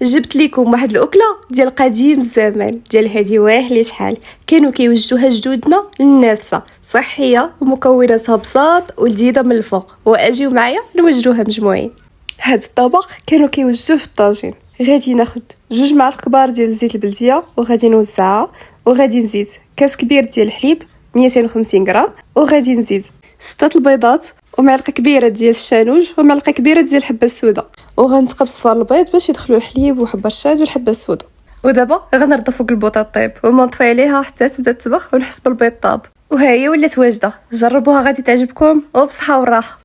جبت لكم واحد الاكله ديال قديم الزمان ديال هادي واحله شحال كانوا كيوجدوها جدودنا للنافسه، صحيه ومكوناتها بساط ولذيذه من الفوق. واجيو معايا نوجدوها مجموعين. هاد الطبق كانوا كيوجدوه في الطاجين. غادي ناخد 2 معالق كبار ديال الزيت البلديه وغادي نوزعها، وغادي نزيد كاس كبير ديال الحليب 250 غرام، وغادي نزيد 6 البيضات ومعلقه كبيره ديال الشانوج ومعلقه كبيره ديال الحبه السوداء، وغنتقب صفار البيض باش يدخلوا الحليب وحبه الشاج والحبه السوداء. ودابا غنرد فوق البوطه طيب ونطفي عليها حتى تبدا تطبخ ونحس بالبيض طاب. وها هي ولات واجده، جربوها غادي تعجبكم وبصحه والراحه.